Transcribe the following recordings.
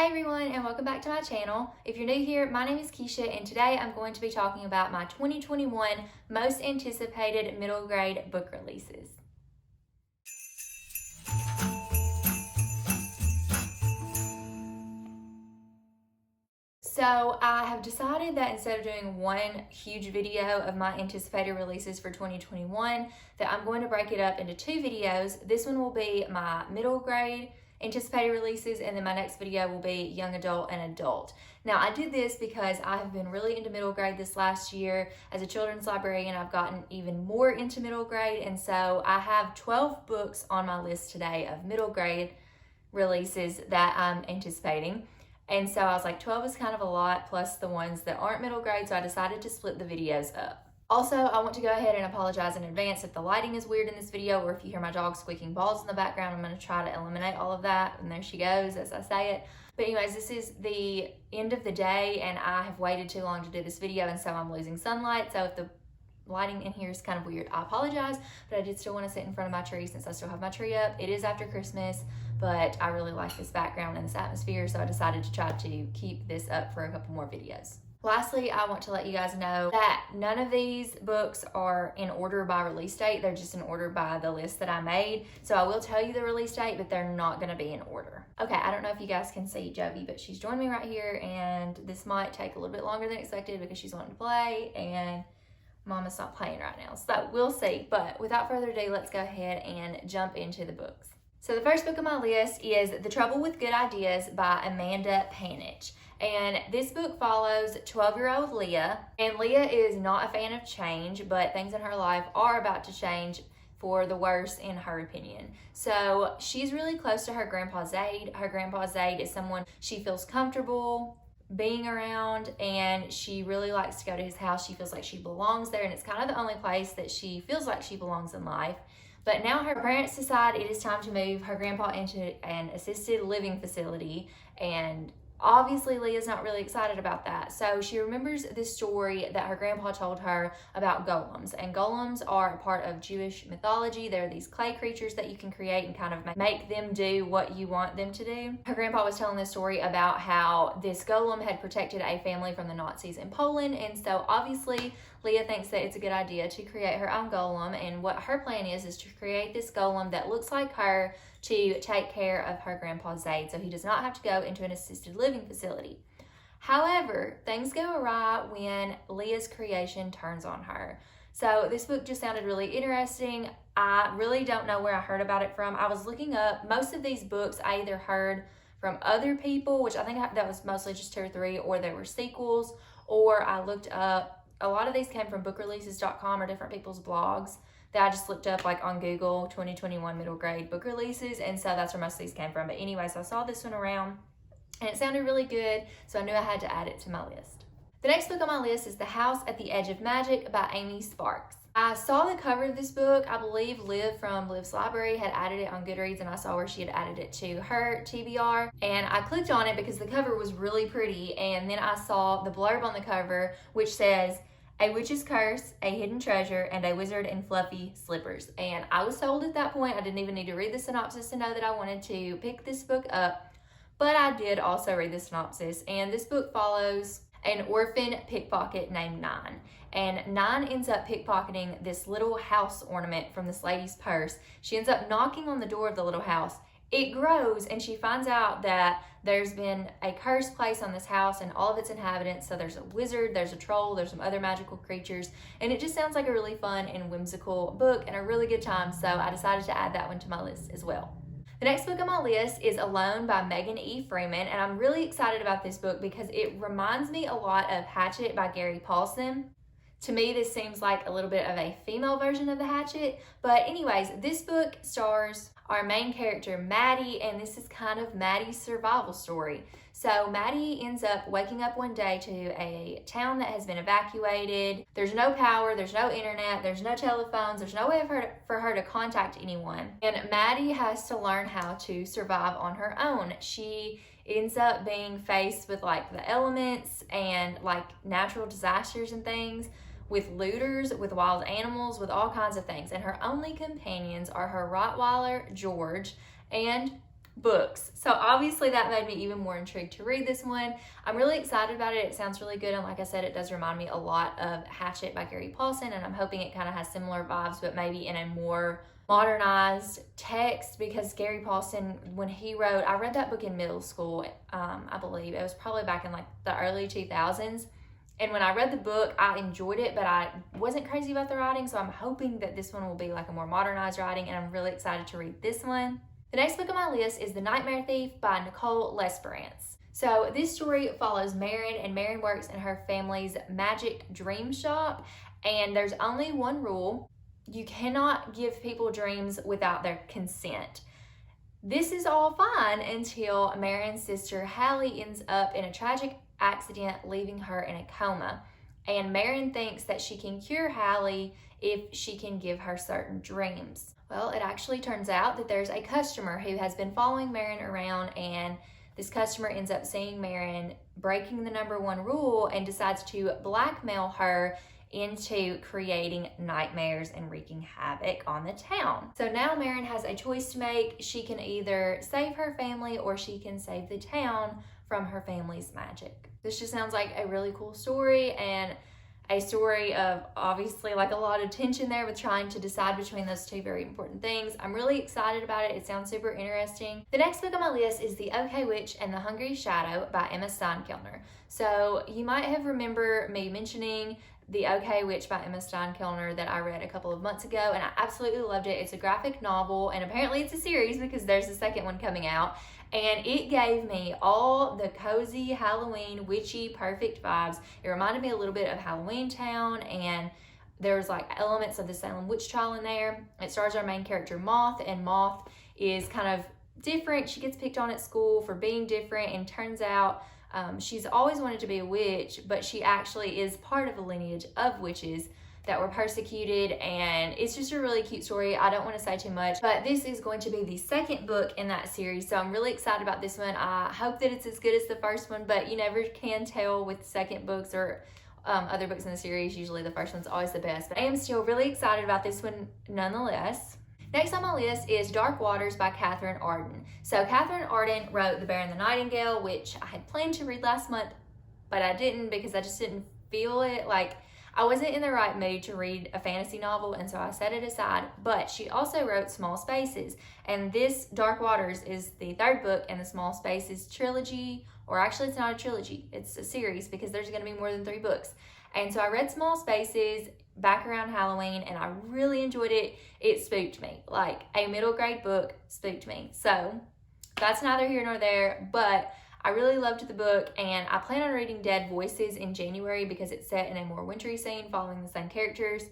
Hey everyone, and welcome back to my channel. If you're new here, my name is Keisha, and today I'm going to be talking about my 2021 most anticipated middle grade book releases. So I have decided that instead of doing one huge video of my anticipated releases for 2021, that I'm going to break it up into two videos. This one will be my middle grade anticipated releases, and then my next video will be young adult and adult. Now I did this because I have been really into middle grade this last year. As a children's librarian, I've gotten even more into middle grade, and so I have 12 books on my list today of middle grade releases that I'm anticipating. And so I was like, 12 is kind of a lot, plus the ones that aren't middle grade, so I decided to split the videos up. Also, I want to go ahead and apologize in advance if the lighting is weird in this video, or if you hear my dog squeaking balls in the background. I'm going to try to eliminate all of that, and there she goes as I say it. But anyways, this is the end of the day, and I have waited too long to do this video, and so I'm losing sunlight. So if the lighting in here is kind of weird, I apologize, but I did still want to sit in front of my tree since I still have my tree up. It is after Christmas, but I really like this background and this atmosphere, so I decided to try to keep this up for a couple more videos. Lastly, I want to let you guys know that none of these books are in order by release date. They're just in order by the list that I made. So I will tell you the release date, but they're not going to be in order. Okay, I don't know if you guys can see Jovi, but she's joined me right here, and this might take a little bit longer than expected because she's wanting to play, and Mama's not playing right now. So we'll see. But without further ado, let's go ahead and jump into the books. So the first book on my list is The Trouble with Good Ideas by Amanda Panitch. And this book follows 12-year-old Leah. And Leah is not a fan of change, but things in her life are about to change for the worse in her opinion. So she's really close to her grandpa Zaid. Her grandpa Zaid is someone she feels comfortable being around, and she really likes to go to his house. She feels like she belongs there, and it's kind of the only place that she feels like she belongs in life. But now her parents decide it is time to move her grandpa into an assisted living facility, and obviously Leah's not really excited about that. So she remembers this story that her grandpa told her about golems, and golems are a part of Jewish mythology. They're these clay creatures that you can create and kind of make them do what you want them to do. Her grandpa was telling this story about how this golem had protected a family from the Nazis in Poland, and so obviously Leah thinks that it's a good idea to create her own golem, and what her plan is to create this golem that looks like her to take care of her grandpa Zaid, so he does not have to go into an assisted living facility. However, things go awry when Leah's creation turns on her. So this book just sounded really interesting. I really don't know where I heard about it from. I was looking up most of these books. I either heard from other people, which I think that was mostly just 2 or 3, or they were sequels, or I looked up. A lot of these came from bookreleases.com or different people's blogs that I just looked up, like on Google, 2021 middle grade book releases, and so that's where most of these came from. But anyways, I saw this one around and it sounded really good, so I knew I had to add it to my list. The next book on my list is The House at the Edge of Magic by Amy Sparks. I saw the cover of this book. I believe Liv from Liv's Library had added it on Goodreads, and I saw where she had added it to her TBR, and I clicked on it because the cover was really pretty, and then I saw the blurb on the cover which says, "A witch's curse, a hidden treasure, and a wizard in fluffy slippers." And I was sold at that point. I didn't even need to read the synopsis to know that I wanted to pick this book up, but I did also read the synopsis, and this book follows an orphan pickpocket named Nine. And Nine ends up pickpocketing this little house ornament from this lady's purse. She ends up knocking on the door of the little house. It grows, and she finds out that there's been a curse placed on this house and all of its inhabitants. So there's a wizard, there's a troll, there's some other magical creatures, and it just sounds like a really fun and whimsical book and a really good time, so I decided to add that one to my list as well. The next book on my list is Alone by Megan E. Freeman, and I'm really excited about this book because it reminds me a lot of Hatchet by Gary Paulson. To me, this seems like a little bit of a female version of the Hatchet, but anyways, this book stars our main character, Maddie, and this is kind of Maddie's survival story. So Maddie ends up waking up one day to a town that has been evacuated. There's no power, there's no internet, there's no telephones, there's no way for her to contact anyone. And Maddie has to learn how to survive on her own. She ends up being faced with like the elements and like natural disasters and things, with looters, with wild animals, with all kinds of things. And her only companions are her Rottweiler, George, and books. So obviously that made me even more intrigued to read this one. I'm really excited about it. It sounds really good, and like I said, it does remind me a lot of Hatchet by Gary Paulson, and I'm hoping it kind of has similar vibes, but maybe in a more modernized text, because Gary Paulson, when he wrote, I read that book in middle school, I believe. It was probably back in like the early 2000s. And when I read the book, I enjoyed it, but I wasn't crazy about the writing, so I'm hoping that this one will be like a more modernized writing, and I'm really excited to read this one. The next book on my list is The Nightmare Thief by Nicole Lesperance. So this story follows Marin, and Marin works in her family's magic dream shop, and there's only one rule. You cannot give people dreams without their consent. This is all fine until Marin's sister Hallie ends up in a tragic accident, leaving her in a coma. And Marin thinks that she can cure Hallie if she can give her certain dreams. Well, it actually turns out that there's a customer who has been following Marin around, and this customer ends up seeing Marin breaking the number one rule and decides to blackmail her into creating nightmares and wreaking havoc on the town. So now Marin has a choice to make. She can either save her family or she can save the town from her family's magic. This just sounds like a really cool story, and a story of obviously like a lot of tension there with trying to decide between those two very important things. I'm really excited about it. It sounds super interesting. The next book on my list is The OK Witch and the Hungry Shadow by Emma Steinkellner. So you might have remember me mentioning The OK Witch by Emma Steinkellner that I read a couple of months ago, and I absolutely loved it. It's a graphic novel, and apparently it's a series because there's a second one coming out. And it gave me all the cozy, Halloween, witchy, perfect vibes. It reminded me a little bit of Halloween Town, and there's like elements of the Salem witch trial in there. It stars our main character, Moth, and Moth is kind of different. She gets picked on at school for being different, and turns out she's always wanted to be a witch, but she actually is part of a lineage of witches that were persecuted, and it's just a really cute story. I don't want to say too much, but this is going to be the second book in that series, so I'm really excited about this one. I hope that it's as good as the first one, but you never can tell with second books or other books in the series. Usually the first one's always the best, but I am still really excited about this one nonetheless. Next on my list is Dark Waters by Katherine Arden. So Katherine Arden wrote The Bear and the Nightingale, which I had planned to read last month, but I didn't because I just didn't feel it. Like, I wasn't in the right mood to read a fantasy novel, and so I set it aside. But she also wrote Small Spaces, and this Dark Waters is the third book in the Small Spaces trilogy, or actually it's not a trilogy, it's a series because there's going to be more than 3 books. And so I read Small Spaces back around Halloween, and I really enjoyed it. It spooked me. Like, a middle grade book spooked me. So that's neither here nor there, but I really loved the book, and I plan on reading Dead Voices in January because it's set in a more wintry scene following the same characters.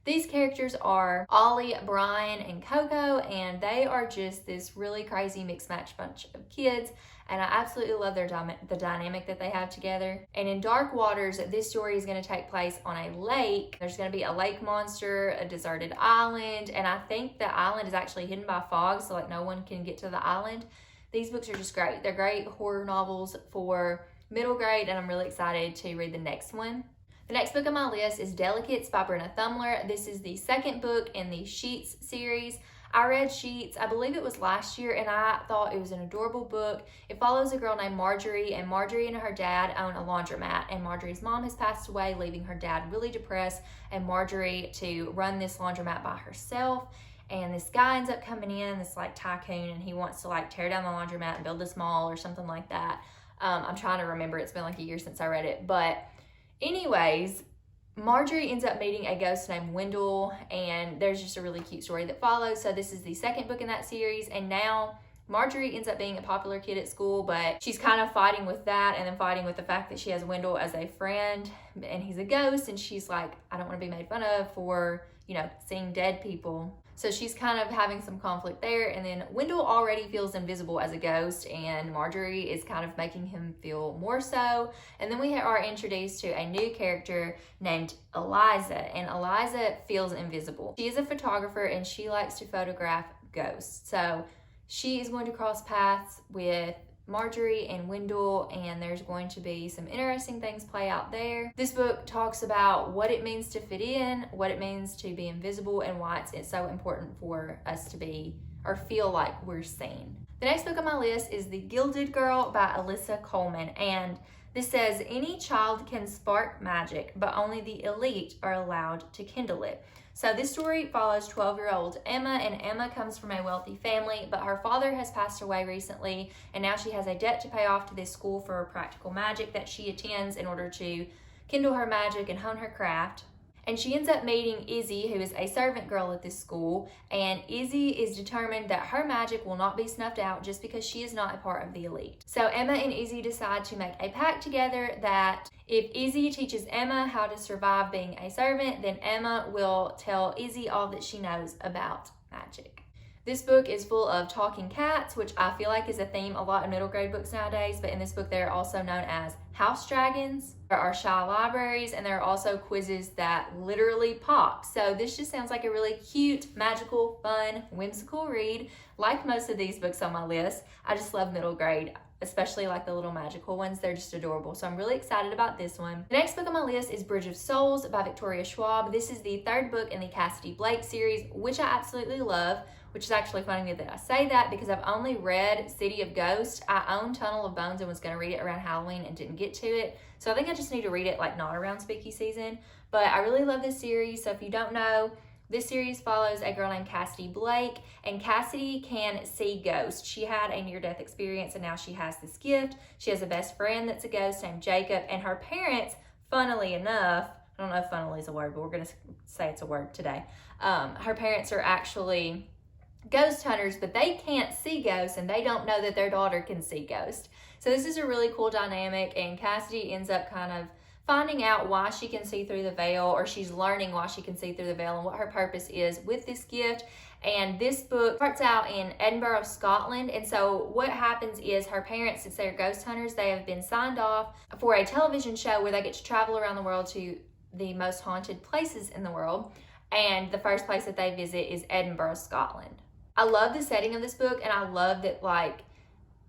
These characters are Ollie, Brian, and Coco, and they are just this really crazy mixed match bunch of kids, and I absolutely love the dynamic that they have together. And in Dark Waters, this story is going to take place on a lake. There's going to be a lake monster, a deserted island, and I think the island is actually hidden by fog, so like no one can get to the island. These books are just great. They're great horror novels for middle grade, and I'm really excited to read the next one. The next book on my list is Delicates by Brenna Thummler. This is the second book in the Sheets series. I read Sheets, I believe it was last year, and I thought it was an adorable book. It follows a girl named Marjorie, and Marjorie and her dad own a laundromat, and Marjorie's mom has passed away, leaving her dad really depressed, and Marjorie to run this laundromat by herself. And this guy ends up coming in, this like tycoon, and he wants to like tear down the laundromat and build this mall or something like that. I'm trying to remember. It's been like a year since I read it. But anyways, Marjorie ends up meeting a ghost named Wendell, and there's just a really cute story that follows. So this is the second book in that series, and now Marjorie ends up being a popular kid at school, but she's kind of fighting with that, and then fighting with the fact that she has Wendell as a friend, and he's a ghost, and she's like, I don't want to be made fun of for, you know, seeing dead people. So she's kind of having some conflict there, and then Wendell already feels invisible as a ghost, and Marjorie is kind of making him feel more so. And then we are introduced to a new character named Eliza, and Eliza feels invisible. She is a photographer, and she likes to photograph ghosts. So she is going to cross paths with Marjorie and Wendell, and there's going to be some interesting things play out there. This book talks about what it means to fit in, what it means to be invisible, and why it's so important for us to be or feel like we're seen. The next book on my list is The Gilded Girl by Alyssa Colman, and this says, any child can spark magic, but only the elite are allowed to kindle it. So this story follows 12-year-old Emma, and Emma comes from a wealthy family, but her father has passed away recently, and now she has a debt to pay off to this school for practical magic that she attends in order to kindle her magic and hone her craft. And she ends up meeting Izzy, who is a servant girl at this school, and Izzy is determined that her magic will not be snuffed out just because she is not a part of the elite. So Emma and Izzy decide to make a pact together that if Izzy teaches Emma how to survive being a servant, then Emma will tell Izzy all that she knows about magic. This book is full of talking cats, which I feel like is a theme a lot of middle grade books nowadays, but in this book they're also known as house dragons. There are shy libraries, and there are also quizzes that literally pop. So this just sounds like a really cute, magical, fun, whimsical read. Like most of these books on my list, I just love middle grade, especially like the little magical ones. They're just adorable. So I'm really excited about this one. The next book on my list is Bridge of Souls by Victoria Schwab. This is the third book in the Cassidy Blake series, which I absolutely love, which is actually funny that I say that because I've only read City of Ghosts. I own Tunnel of Bones and was going to read it around Halloween and didn't get to it. So I think I just need to read it like not around spooky season. But I really love this series. So if you don't know, this series follows a girl named Cassidy Blake, and Cassidy can see ghosts. She had a near-death experience, and now she has this gift. She has a best friend that's a ghost named Jacob, and her parents, funnily enough, I don't know if funnily is a word, but we're going to say it's a word today. Her parents are actually ghost hunters, but they can't see ghosts, and they don't know that their daughter can see ghosts. So this is a really cool dynamic, and Cassidy ends up kind of finding out why she can see through the veil, or she's learning why she can see through the veil and what her purpose is with this gift. And this book starts out in Edinburgh, Scotland. And so what happens is her parents, since they're ghost hunters, they have been signed off for a television show where they get to travel around the world to the most haunted places in the world. And the first place that they visit is Edinburgh, Scotland. I love the setting of this book, and I love that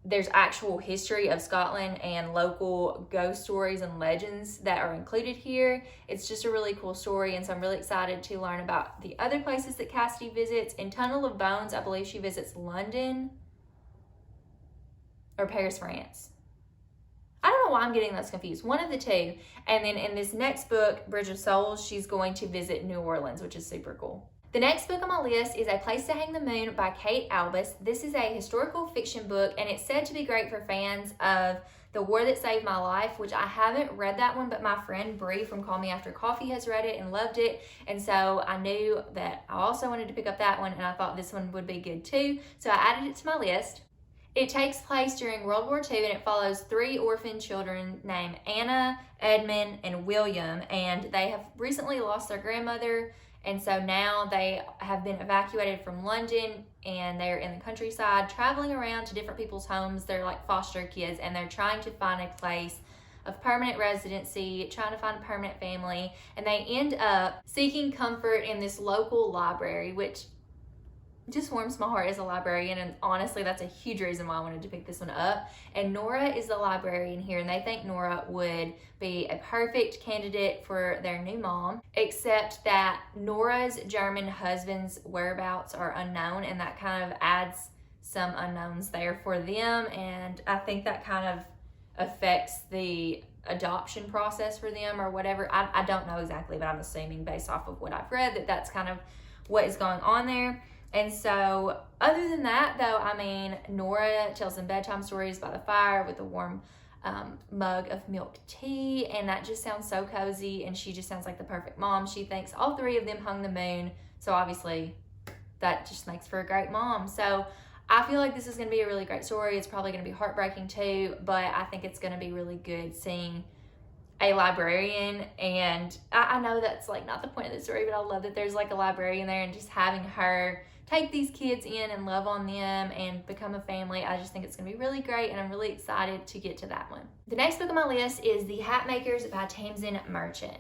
there's actual history of Scotland and local ghost stories and legends that are included here. It's just a really cool story, and so I'm really excited to learn about the other places that Cassidy visits. In Tunnel of Bones, I believe she visits London or Paris, France. I don't know why I'm getting those confused. One of the two. And then in this next book, Bridge of Souls, she's going to visit New Orleans, which is super cool. The next book on my list is A Place to Hang the Moon by Kate Albus. This is a historical fiction book, and it's said to be great for fans of The War That Saved My Life, which I haven't read that one, but my friend Bree from Call Me After Coffee has read it and loved it. And so I knew that I also wanted to pick up that one, and I thought this one would be good too. So I added it to my list. It takes place during World War II, and it follows 3 orphan children named Anna, Edmund, and William, and they have recently lost their grandmother. And so now they have been evacuated from London, and they're in the countryside traveling around to different people's homes. They're like foster kids, and they're trying to find a place of permanent residency, trying to find a permanent family. And they end up seeking comfort in this local library, which just warms my heart as a librarian, and honestly that's a huge reason why I wanted to pick this one up. And Nora is the librarian here, and they think Nora would be a perfect candidate for their new mom, except that Nora's German husband's whereabouts are unknown, and that kind of adds some unknowns there for them, and I think that kind of affects the adoption process for them or whatever. I don't know exactly, but I'm assuming based off of what I've read that that's kind of what is going on there. And so other than that, though, I mean, Nora tells them bedtime stories by the fire with a warm mug of milk tea, and that just sounds so cozy, and she just sounds like the perfect mom. She thinks all 3 of them hung the moon, so obviously that just makes for a great mom. So I feel like this is going to be a really great story. It's probably going to be heartbreaking too, but I think it's going to be really good seeing a librarian, and I know that's like not the point of the story, but I love that there's like a librarian there, and just having her take these kids in and love on them and become a family. I just think it's gonna be really great, and I'm really excited to get to that one. The next book on my list is The Hat Makers by Tamsin Merchant.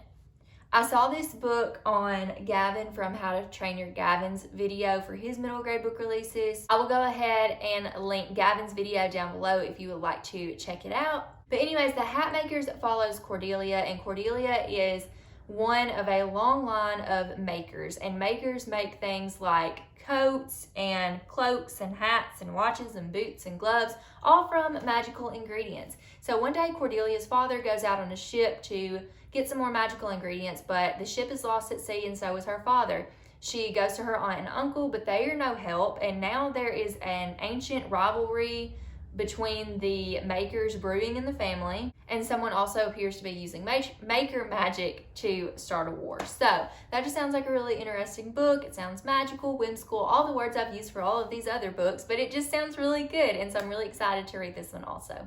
I saw this book on Gavin from How to Train Your Gavin's video for his middle grade book releases. I will go ahead and link Gavin's video down below if you would like to check it out. But anyways, The Hat Makers follows Cordelia, and Cordelia is one of a long line of makers, and makers make things like coats and cloaks and hats and watches and boots and gloves, all from magical ingredients. So one day Cordelia's father goes out on a ship to get some more magical ingredients, but the ship is lost at sea and so is her father. She goes to her aunt and uncle, but they are no help, and now there is an ancient rivalry between the makers brewing in the family, and someone also appears to be using maker magic to start a war. So that just sounds like a really interesting book. It sounds magical, whimsical, all the words I've used for all of these other books, but it just sounds really good, and so I'm really excited to read this one also.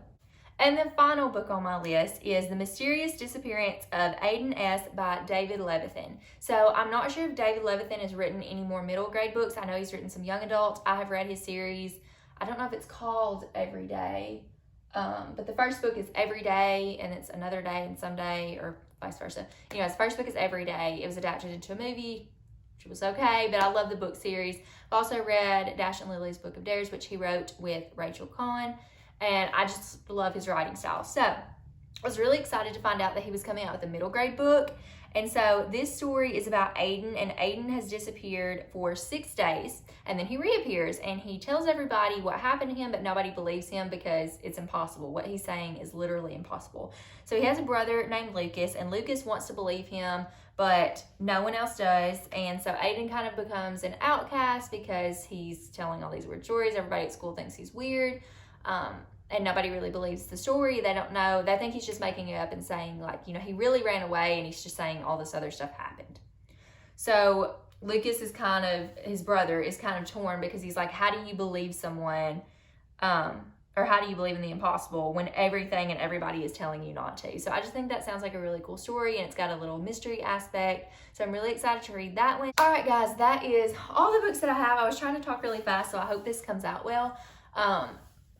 And the final book on my list is The Mysterious Disappearance of Aiden S. by David Levithan. So I'm not sure if David Levithan has written any more middle grade books. I know he's written some young adults. I have read his series. I don't know if it's called Every Day, but the first book is Every Day, and it's Another Day and Someday, or vice versa. Anyways, the first book is Every Day. It was adapted into a movie, which was okay, but I love the book series. I've also read Dash and Lily's Book of Dares, which he wrote with Rachel Cohn, and I just love his writing style. So I was really excited to find out that he was coming out with a middle grade book. And so this story is about Aiden, and Aiden has disappeared for 6 days, and then he reappears, and he tells everybody what happened to him, but nobody believes him because it's impossible. What he's saying is literally impossible. So he has a brother named Lucas, and Lucas wants to believe him, but no one else does. And so Aiden kind of becomes an outcast because he's telling all these weird stories. Everybody at school thinks he's weird. And nobody really believes the story. They don't know. They think he's just making it up and saying, like, you know, he really ran away and he's just saying all this other stuff happened. So Lucas is kind of, his brother is kind of torn because he's like, how do you believe someone, or how do you believe in the impossible when everything and everybody is telling you not to? So I just think that sounds like a really cool story, and it's got a little mystery aspect. So I'm really excited to read that one. All right, guys, that is all the books that I have. I was trying to talk really fast, so I hope this comes out well.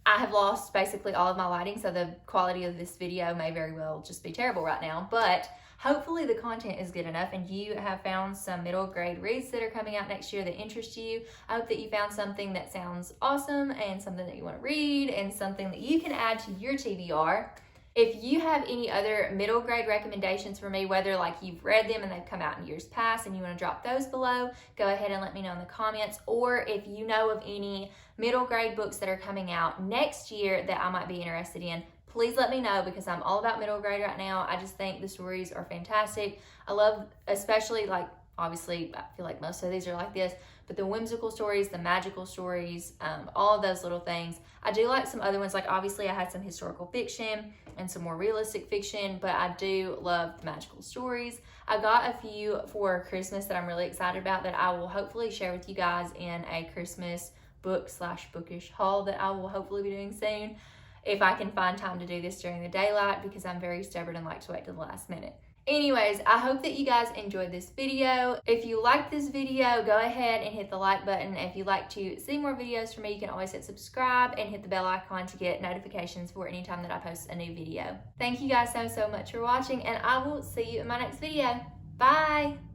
I have lost basically all of my lighting, so the quality of this video may very well just be terrible right now, but hopefully the content is good enough and you have found some middle grade reads that are coming out next year that interest you. I hope that you found something that sounds awesome and something that you want to read and something that you can add to your TBR. If you have any other middle grade recommendations for me, whether like you've read them and they've come out in years past and you want to drop those below, go ahead and let me know in the comments. Or if you know of any middle grade books that are coming out next year that I might be interested in, please let me know, because I'm all about middle grade right now. I just think the stories are fantastic. I love, especially like, obviously I feel like most of these are like this, but the whimsical stories, the magical stories, all of those little things. I do like some other ones, like obviously I had some historical fiction and some more realistic fiction, but I do love the magical stories. I got a few for Christmas that I'm really excited about that I will hopefully share with you guys in a Christmas book/bookish haul that I will hopefully be doing soon, if I can find time to do this during the daylight, because I'm very stubborn and like to wait till the last minute. Anyways, I hope that you guys enjoyed this video. If you liked this video, go ahead and hit the like button. If you'd like to see more videos from me, you can always hit subscribe and hit the bell icon to get notifications for any time that I post a new video. Thank you guys so much for watching, and I will see you in my next video. Bye!